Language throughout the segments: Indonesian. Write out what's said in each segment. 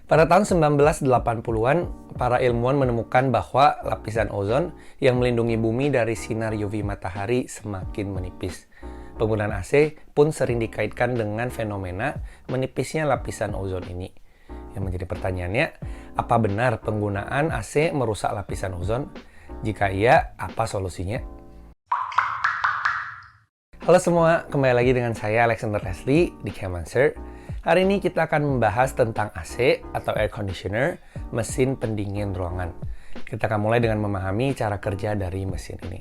Pada tahun 1980-an, para ilmuwan menemukan bahwa lapisan ozon yang melindungi bumi dari sinar UV matahari semakin menipis. Penggunaan AC pun sering dikaitkan dengan fenomena menipisnya lapisan ozon ini. Yang menjadi pertanyaannya, apa benar penggunaan AC merusak lapisan ozon? Jika iya, apa solusinya? Halo semua, kembali lagi dengan saya Alexander Leslie di Chemanswer. Hari ini kita akan membahas tentang AC atau air conditioner, mesin pendingin ruangan. Kita akan mulai dengan memahami cara kerja dari mesin ini.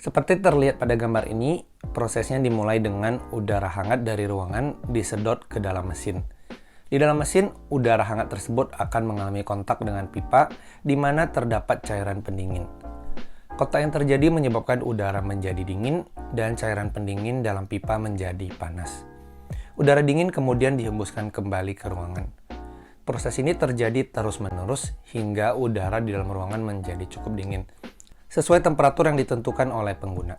Seperti terlihat pada gambar ini, prosesnya dimulai dengan udara hangat dari ruangan disedot ke dalam mesin. Di dalam mesin, udara hangat tersebut akan mengalami kontak dengan pipa di mana terdapat cairan pendingin. Kontak yang terjadi menyebabkan udara menjadi dingin dan cairan pendingin dalam pipa menjadi panas. Udara dingin kemudian dihembuskan kembali ke ruangan. Proses ini terjadi terus-menerus hingga udara di dalam ruangan menjadi cukup dingin, sesuai temperatur yang ditentukan oleh pengguna.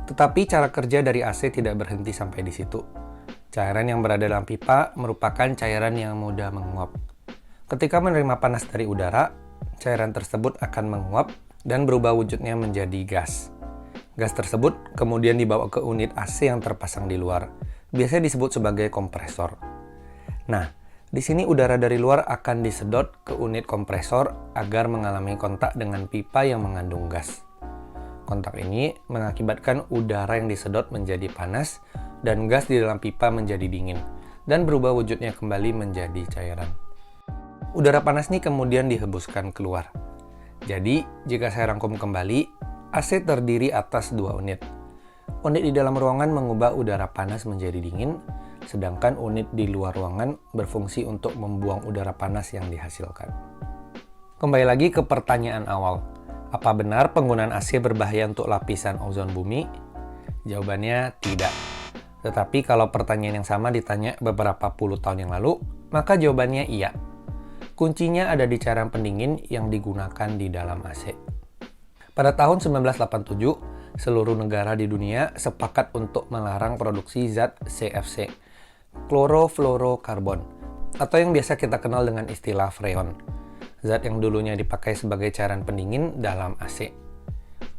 Tetapi cara kerja dari AC tidak berhenti sampai di situ. Cairan yang berada dalam pipa merupakan cairan yang mudah menguap. Ketika menerima panas dari udara, cairan tersebut akan menguap dan berubah wujudnya menjadi gas. Gas tersebut kemudian dibawa ke unit AC yang terpasang di luar. Biasanya disebut sebagai kompresor. Nah, di sini udara dari luar akan disedot ke unit kompresor agar mengalami kontak dengan pipa yang mengandung gas. Kontak ini mengakibatkan udara yang disedot menjadi panas dan gas di dalam pipa menjadi dingin dan berubah wujudnya kembali menjadi cairan. Udara panas ini kemudian dihembuskan keluar. Jadi, jika saya rangkum kembali, AC terdiri atas dua unit. Unit di dalam ruangan mengubah udara panas menjadi dingin, sedangkan unit di luar ruangan berfungsi untuk membuang udara panas yang dihasilkan. Kembali lagi ke pertanyaan awal, apa benar penggunaan AC berbahaya untuk lapisan ozon bumi? Jawabannya tidak. Tetapi kalau pertanyaan yang sama ditanya beberapa puluh tahun yang lalu, maka jawabannya iya. Kuncinya ada di cairan pendingin yang digunakan di dalam AC. Pada tahun 1987, seluruh negara di dunia sepakat untuk melarang produksi zat CFC, klorofluorokarbon, atau yang biasa kita kenal dengan istilah freon. Zat yang dulunya dipakai sebagai cairan pendingin dalam AC.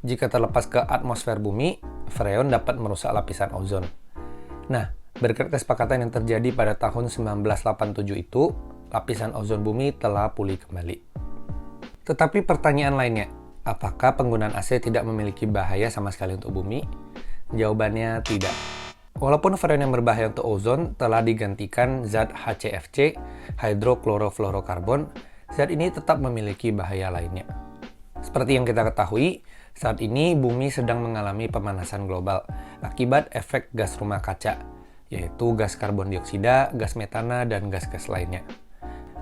Jika terlepas ke atmosfer bumi, freon dapat merusak lapisan ozon. Nah, berkat kesepakatan yang terjadi pada tahun 1987 itu, lapisan ozon bumi telah pulih kembali. Tetapi pertanyaan lainnya, apakah penggunaan AC tidak memiliki bahaya sama sekali untuk bumi? Jawabannya tidak. Walaupun freon yang berbahaya untuk ozon telah digantikan zat HCFC, hydroklorofluorokarbon, zat ini tetap memiliki bahaya lainnya. Seperti yang kita ketahui, saat ini bumi sedang mengalami pemanasan global akibat efek gas rumah kaca, yaitu gas karbon dioksida, gas metana, dan gas-gas lainnya.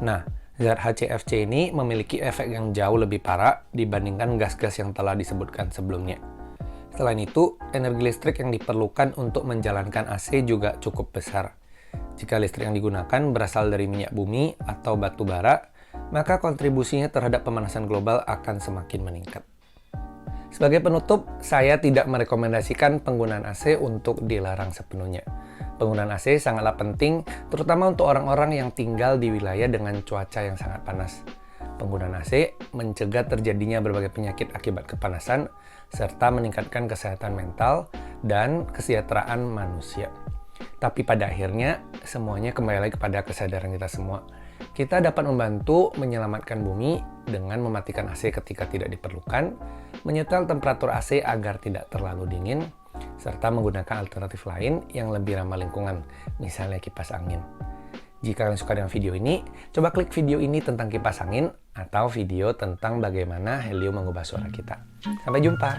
Nah, zat HCFC ini memiliki efek yang jauh lebih parah dibandingkan gas-gas yang telah disebutkan sebelumnya. Selain itu, energi listrik yang diperlukan untuk menjalankan AC juga cukup besar. Jika listrik yang digunakan berasal dari minyak bumi atau batu bara, maka kontribusinya terhadap pemanasan global akan semakin meningkat. Sebagai penutup, saya tidak merekomendasikan penggunaan AC untuk dilarang sepenuhnya. Penggunaan AC sangatlah penting, terutama untuk orang-orang yang tinggal di wilayah dengan cuaca yang sangat panas. Penggunaan AC mencegah terjadinya berbagai penyakit akibat kepanasan, serta meningkatkan kesehatan mental dan kesejahteraan manusia. Tapi pada akhirnya, semuanya kembali lagi kepada kesadaran kita semua. Kita dapat membantu menyelamatkan bumi dengan mematikan AC ketika tidak diperlukan, menyetel temperatur AC agar tidak terlalu dingin, serta menggunakan alternatif lain yang lebih ramah lingkungan, misalnya kipas angin. Jika kalian suka dengan video ini, coba klik video ini tentang kipas angin atau video tentang bagaimana helium mengubah suara kita. Sampai jumpa!